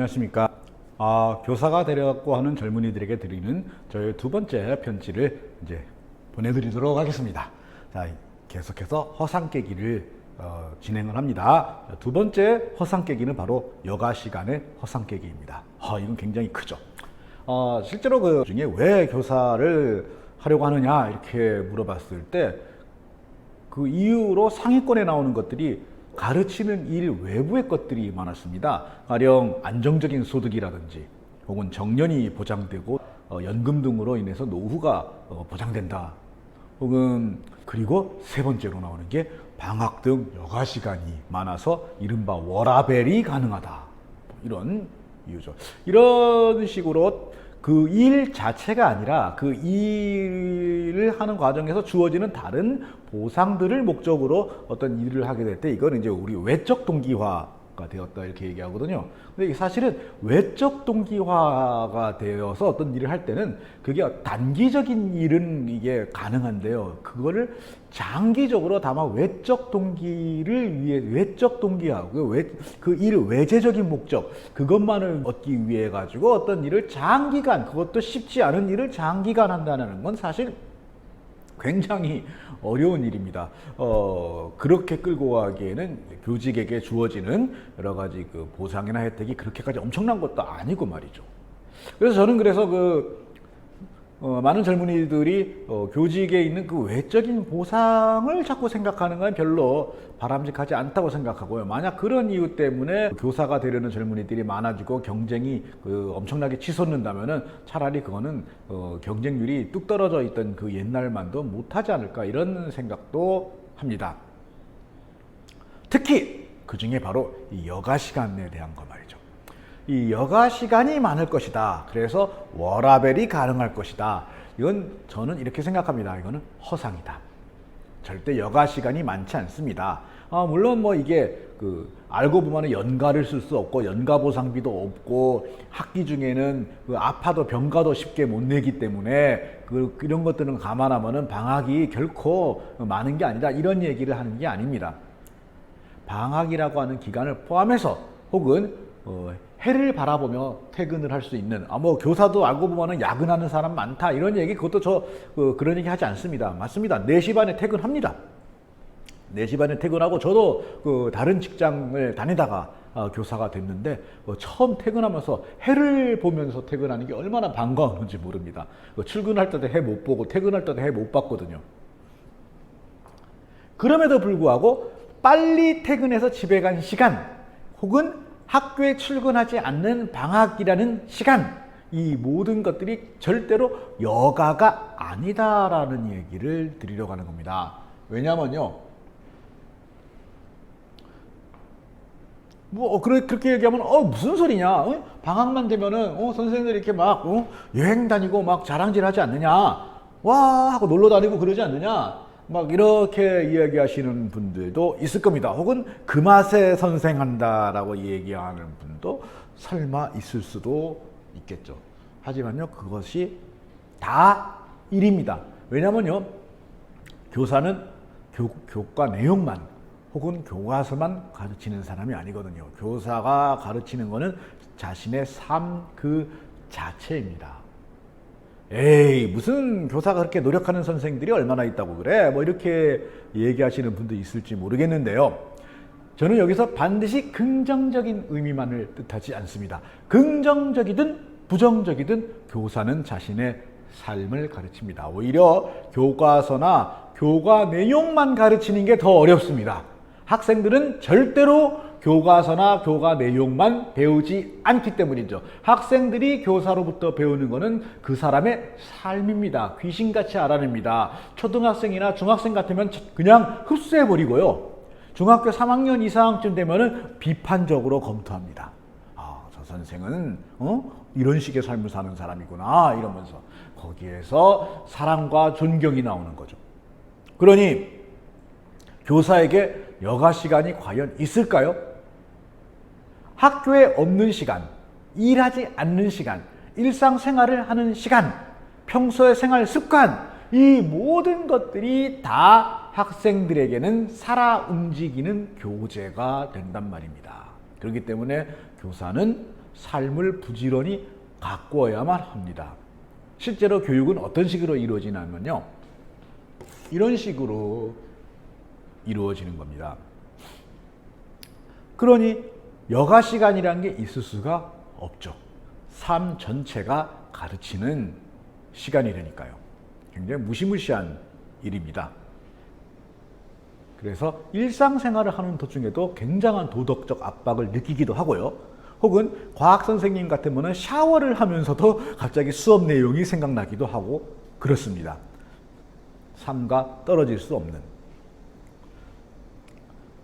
안녕하십니까. 교사가 되려고 하는 젊은이들에게 드리는 저의 두 번째 편지를 이제 보내드리도록 하겠습니다. 자, 계속해서 허상 깨기를 진행을 합니다. 두 번째 허상 깨기는 바로 여가 시간의 허상 깨기입니다. 이건 굉장히 크죠. 실제로 그 중에 왜 교사를 하려고 하느냐 이렇게 물어봤을 때 그 이유로 상위권에 나오는 것들이 가르치는 일 외부의 것들이 많았습니다. 가령 안정적인 소득이라든지 혹은 정년이 보장되고 연금 등으로 인해서 노후가 보장된다. 혹은 그리고 세 번째로 나오는 게 방학 등 여가 시간이 많아서 이른바 워라밸이 가능하다. 이런 이유죠. 이런 식으로 그 일 자체가 아니라 그 일을 하는 과정에서 주어지는 다른 보상들을 목적으로 어떤 일을 하게 될 때 이거는 이제 우리 외적 동기화가 되었다 이렇게 얘기하거든요. 근데 사실은 외적 동기화가 되어서 어떤 일을 할 때는 그게 단기적인 일은 이게 가능한데요. 그거를 장기적으로 다만 외적 동기를 위해 외적 동기하고 그 일 외재적인 목적 그것만을 얻기 위해 가지고 어떤 일을 장기간 그것도 쉽지 않은 일을 장기간 한다는 건 사실 굉장히 어려운 일입니다. 그렇게 끌고 가기에는 교직에게 주어지는 여러 가지 그 보상이나 혜택이 그렇게까지 엄청난 것도 아니고 말이죠. 그래서 저는 많은 젊은이들이 교직에 있는 그 외적인 보상을 자꾸 생각하는 건 별로 바람직하지 않다고 생각하고요. 만약 그런 이유 때문에 교사가 되려는 젊은이들이 많아지고 경쟁이 엄청나게 치솟는다면은 차라리 그거는 경쟁률이 뚝 떨어져 있던 그 옛날만도 못하지 않을까 이런 생각도 합니다. 특히 그 중에 바로 이 여가 시간에 대한 거 말이죠. 이 여가 시간이 많을 것이다. 그래서 워라밸이 가능할 것이다. 이건 저는 이렇게 생각합니다. 이거는 허상이다. 절대 여가 시간이 많지 않습니다. 물론 뭐 이게 알고 보면 연가를 쓸 수 없고 연가 보상비도 없고 학기 중에는 아파도 병가도 쉽게 못 내기 때문에 이런 것들은 감안하면은 방학이 결코 많은 게 아니다. 이런 얘기를 하는 게 아닙니다. 방학이라고 하는 기간을 포함해서 혹은 해를 바라보며 퇴근을 할 수 있는 뭐 교사도 알고 보면 야근하는 사람 많다 이런 얘기 그것도 그런 얘기 하지 않습니다. 맞습니다. 4시 반에 퇴근합니다. 4시 반에 퇴근하고 저도 다른 직장을 다니다가 교사가 됐는데 처음 퇴근하면서 해를 보면서 퇴근하는 게 얼마나 반가웠는지 모릅니다. 출근할 때도 해 못 보고 퇴근할 때도 해 못 봤거든요. 그럼에도 불구하고 빨리 퇴근해서 집에 간 시간 혹은 학교에 출근하지 않는 방학이라는 시간 이 모든 것들이 절대로 여가가 아니다라는 얘기를 드리려고 하는 겁니다. 왜냐면요 그렇게 얘기하면 무슨 소리냐 방학만 되면은 선생님들이 이렇게 막 여행 다니고 막 자랑질 하지 않느냐 와 하고 놀러 다니고 그러지 않느냐 막 이렇게 이야기하시는 분들도 있을 겁니다. 혹은 그 맛에 선생한다라고 얘기하는 분도 설마 있을 수도 있겠죠. 하지만요 그것이 다 일입니다. 왜냐면요 교사는 교과 내용만 혹은 교과서만 가르치는 사람이 아니거든요. 교사가 가르치는 거는 자신의 삶 그 자체입니다. 에이 무슨 교사가 그렇게 노력하는 선생님들이 얼마나 있다고 그래 뭐 이렇게 얘기하시는 분도 있을지 모르겠는데요. 저는 여기서 반드시 긍정적인 의미만을 뜻하지 않습니다. 긍정적이든 부정적이든 교사는 자신의 삶을 가르칩니다. 오히려 교과서나 교과 내용만 가르치는 게 더 어렵습니다. 학생들은 절대로 교과서나 교과 내용만 배우지 않기 때문이죠. 학생들이 교사로부터 배우는 것은 그 사람의 삶입니다. 귀신같이 알아냅니다. 초등학생이나 중학생 같으면 그냥 흡수해버리고요. 중학교 3학년 이상쯤 되면은 비판적으로 검토합니다. 저 선생은 이런 식의 삶을 사는 사람이구나 이러면서 거기에서 사랑과 존경이 나오는 거죠. 그러니 교사에게 여가 시간이 과연 있을까요? 학교에 없는 시간, 일하지 않는 시간, 일상생활을 하는 시간, 평소의 생활 습관 이 모든 것들이 다 학생들에게는 살아 움직이는 교재가 된단 말입니다. 그렇기 때문에 교사는 삶을 부지런히 가꾸어야만 합니다. 실제로 교육은 어떤 식으로 이루어지냐면요, 이런 식으로 이루어지는 겁니다. 그러니 여가 시간이라는 게 있을 수가 없죠. 삶 전체가 가르치는 시간이라니까요. 굉장히 무시무시한 일입니다. 그래서 일상생활을 하는 도중에도 굉장한 도덕적 압박을 느끼기도 하고요. 혹은 과학 선생님 같으면 샤워를 하면서도 갑자기 수업 내용이 생각나기도 하고 그렇습니다. 삶과 떨어질 수 없는.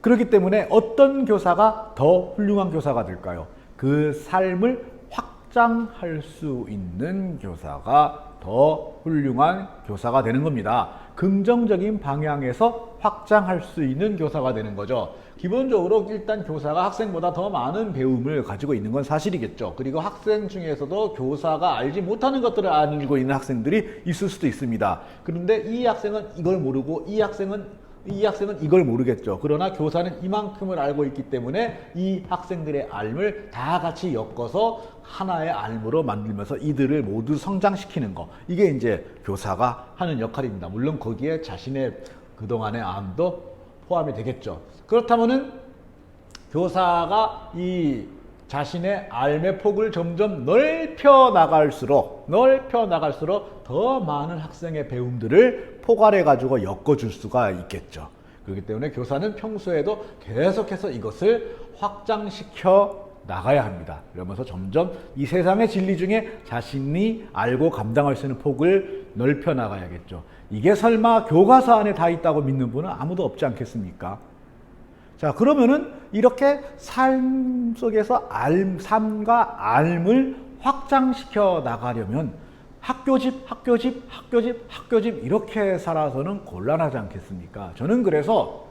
그렇기 때문에 어떤 교사가 더 훌륭한 교사가 될까요? 그 삶을 확장할 수 있는 교사가 더 훌륭한 교사가 되는 겁니다. 긍정적인 방향에서 확장할 수 있는 교사가 되는 거죠. 기본적으로 일단 교사가 학생보다 더 많은 배움을 가지고 있는 건 사실이겠죠. 그리고 학생 중에서도 교사가 알지 못하는 것들을 알고 있는 학생들이 있을 수도 있습니다. 그런데 이 학생은 이걸 모르고 이 학생은 이걸 모르겠죠. 그러나 교사는 이만큼을 알고 있기 때문에 이 학생들의 알을 다 같이 엮어서 하나의 알무로 만들면서 이들을 모두 성장시키는 거. 이게 이제 교사가 하는 역할입니다. 물론 거기에 자신의 그동안의 암도 포함이 되겠죠. 그렇다면은 교사가 이 자신의 알의 폭을 점점 넓혀 나갈수록 더 많은 학생의 배움들을 포괄해 가지고 엮어줄 수가 있겠죠. 그렇기 때문에 교사는 평소에도 계속해서 이것을 확장시켜 나가야 합니다. 그러면서 점점 이 세상의 진리 중에 자신이 알고 감당할 수 있는 폭을 넓혀 나가야겠죠. 이게 설마 교과서 안에 다 있다고 믿는 분은 아무도 없지 않겠습니까? 자, 그러면은 이렇게 삶 속에서 삶과 알을 확장시켜 나가려면 학교집 이렇게 살아서는 곤란하지 않겠습니까? 저는 그래서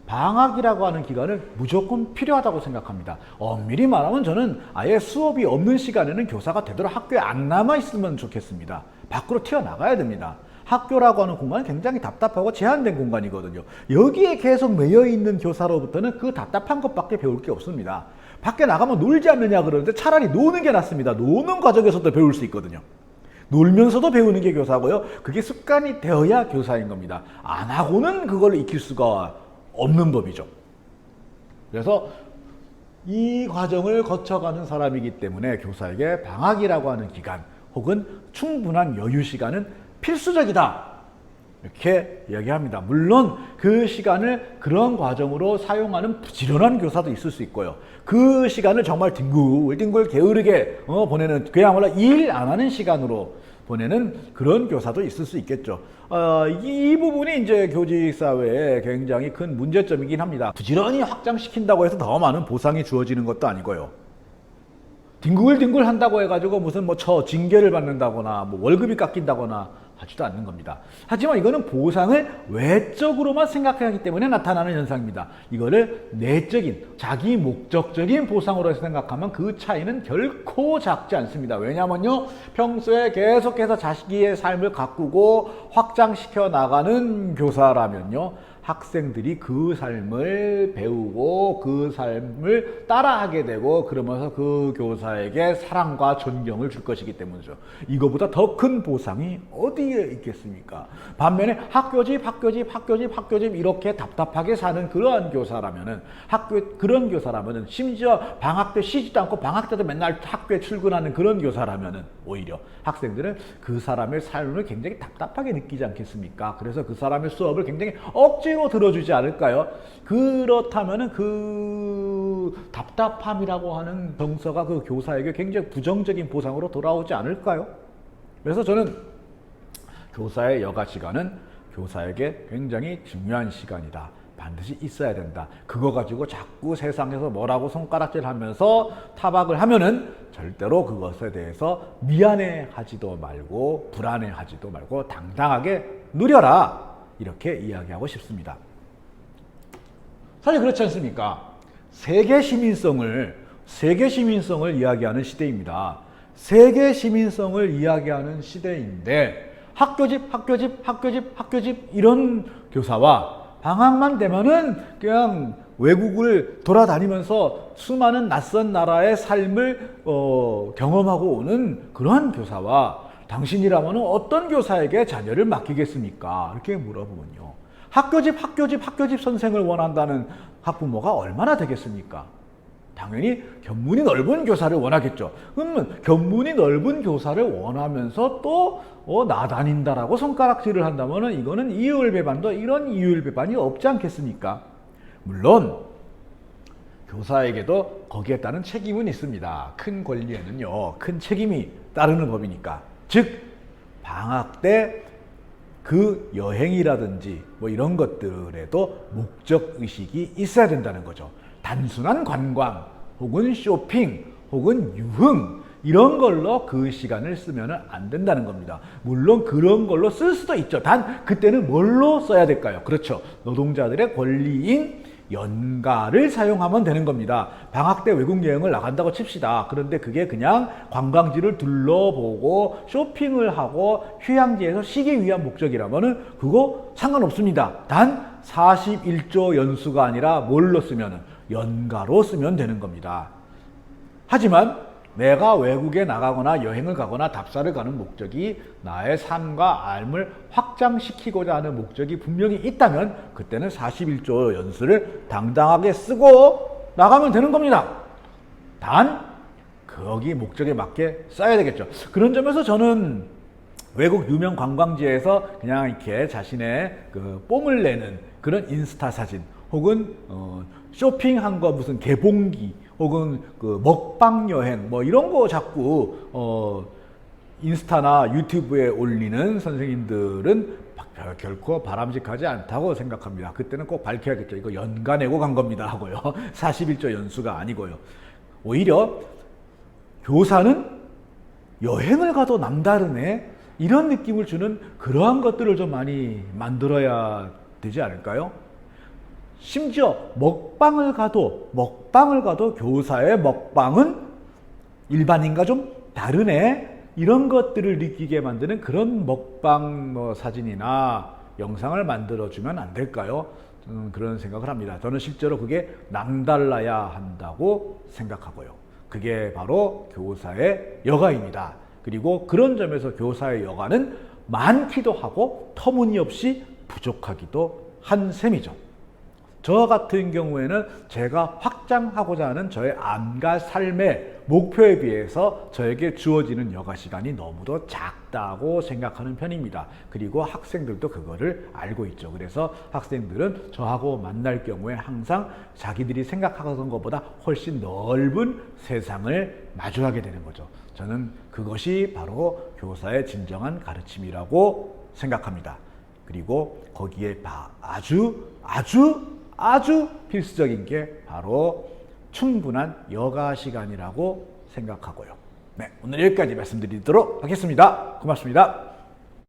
방학이라고 하는 기간은 무조건 필요하다고 생각합니다. 엄밀히 말하면 저는 아예 수업이 없는 시간에는 교사가 되도록 학교에 안 남아 있으면 좋겠습니다. 밖으로 튀어나가야 됩니다. 학교라고 하는 공간은 굉장히 답답하고 제한된 공간이거든요. 여기에 계속 매여 있는 교사로부터는 그 답답한 것밖에 배울 게 없습니다. 밖에 나가면 놀지 않느냐 그러는데 차라리 노는 게 낫습니다. 노는 과정에서도 배울 수 있거든요. 놀면서도 배우는 게 교사고요. 그게 습관이 되어야 교사인 겁니다. 안 하고는 그걸 익힐 수가 없는 법이죠. 그래서 이 과정을 거쳐가는 사람이기 때문에 교사에게 방학이라고 하는 기간 혹은 충분한 여유 시간은 필수적이다. 이렇게 이야기합니다. 물론 그 시간을 그런 과정으로 사용하는 부지런한 교사도 있을 수 있고요. 그 시간을 정말 뒹굴뒹굴 게으르게 보내는, 그야말로 일 안 하는 시간으로 보내는 그런 교사도 있을 수 있겠죠. 이 부분이 이제 교직 사회에 굉장히 큰 문제점이긴 합니다. 부지런히 확장시킨다고 해서 더 많은 보상이 주어지는 것도 아니고요. 뒹굴뒹굴 한다고 해가지고 무슨 징계를 받는다거나 월급이 깎인다거나 하지도 않는 겁니다. 하지만 이거는 보상을 외적으로만 생각하기 때문에 나타나는 현상입니다. 이거를 내적인, 자기 목적적인 보상으로 생각하면 그 차이는 결코 작지 않습니다. 왜냐하면요, 평소에 계속해서 자기의 삶을 가꾸고 확장시켜 나가는 교사라면요, 학생들이 그 삶을 배우고 그 삶을 따라하게 되고 그러면서 그 교사에게 사랑과 존경을 줄 것이기 때문이죠. 이거보다 더 큰 보상이 어디에 있겠습니까? 반면에 학교집 이렇게 답답하게 사는 그러한 교사라면은 그런 교사라면은 심지어 방학 때 쉬지도 않고 방학 때도 맨날 학교에 출근하는 그런 교사라면은 오히려 학생들은 그 사람의 삶을 굉장히 답답하게 느끼지 않겠습니까? 그래서 그 사람의 수업을 굉장히 억지로 들어주지 않을까요? 그렇다면은 그 답답함이라고 하는 정서가 그 교사에게 굉장히 부정적인 보상으로 돌아오지 않을까요? 그래서 저는 교사의 여가 시간은 교사에게 굉장히 중요한 시간이다. 반드시 있어야 된다. 그거 가지고 자꾸 세상에서 뭐라고 손가락질하면서 타박을 하면은 절대로 그것에 대해서 미안해하지도 말고 불안해하지도 말고 당당하게 누려라. 이렇게 이야기하고 싶습니다. 사실 그렇지 않습니까? 세계 시민성을 이야기하는 시대입니다. 세계 시민성을 이야기하는 시대인데 학교집 이런 교사와 방학만 되면은 그냥 외국을 돌아다니면서 수많은 낯선 나라의 삶을 경험하고 오는 그러한 교사와 당신이라면 어떤 교사에게 자녀를 맡기겠습니까? 이렇게 물어보면요. 학교집 선생을 원한다는 학부모가 얼마나 되겠습니까? 당연히 견문이 넓은 교사를 원하겠죠. 그러면 견문이 넓은 교사를 원하면서 또 나다닌다라고 손가락질을 한다면 이거는 이율배반도 이런 이율배반이 없지 않겠습니까? 물론 교사에게도 거기에 따른 책임은 있습니다. 큰 권리에는요, 큰 책임이 따르는 법이니까. 즉 방학 때 그 여행이라든지 뭐 이런 것들에도 목적 의식이 있어야 된다는 거죠. 단순한 관광 혹은 쇼핑 혹은 유흥 이런 걸로 그 시간을 쓰면 안 된다는 겁니다. 물론 그런 걸로 쓸 수도 있죠. 단 그때는 뭘로 써야 될까요? 그렇죠. 노동자들의 권리인 연가를 사용하면 되는 겁니다. 방학 때 외국 여행을 나간다고 칩시다. 그런데 그게 그냥 관광지를 둘러보고 쇼핑을 하고 휴양지에서 쉬기 위한 목적이라면 그거 상관없습니다. 단 41조 연수가 아니라 뭘로 쓰면 연가로 쓰면 되는 겁니다. 하지만 내가 외국에 나가거나 여행을 가거나 답사를 가는 목적이 나의 삶과 삶을 확장시키고자 하는 목적이 분명히 있다면 그때는 41조 연수를 당당하게 쓰고 나가면 되는 겁니다. 단 거기 목적에 맞게 써야 되겠죠. 그런 점에서 저는 외국 유명 관광지에서 그냥 이렇게 자신의 그 뽐을 내는 그런 인스타 사진 혹은 쇼핑한 거 무슨 개봉기 혹은 그 먹방 여행 뭐 이런 거 자꾸 인스타나 유튜브에 올리는 선생님들은 결코 바람직하지 않다고 생각합니다. 그때는 꼭 밝혀야겠죠. 이거 연가 내고 간 겁니다 하고요. 41조 연수가 아니고요. 오히려 교사는 여행을 가도 남다르네 이런 느낌을 주는 그러한 것들을 좀 많이 만들어야 되지 않을까요? 심지어 먹방을 가도 교사의 먹방은 일반인과 좀 다르네 이런 것들을 느끼게 만드는 그런 먹방 사진이나 영상을 만들어주면 안 될까요? 저는 그런 생각을 합니다. 저는 실제로 그게 남달라야 한다고 생각하고요. 그게 바로 교사의 여가입니다. 그리고 그런 점에서 교사의 여가는 많기도 하고 터무니없이 부족하기도 한 셈이죠. 저 같은 경우에는 제가 확장하고자 하는 저의 안과 삶의 목표에 비해서 저에게 주어지는 여가 시간이 너무도 작다고 생각하는 편입니다. 그리고 학생들도 그거를 알고 있죠. 그래서 학생들은 저하고 만날 경우에 항상 자기들이 생각하던 것보다 훨씬 넓은 세상을 마주하게 되는 거죠. 저는 그것이 바로 교사의 진정한 가르침이라고 생각합니다. 그리고 거기에 아주 필수적인 게 바로 충분한 여가 시간이라고 생각하고요. 네, 오늘 여기까지 말씀드리도록 하겠습니다. 고맙습니다.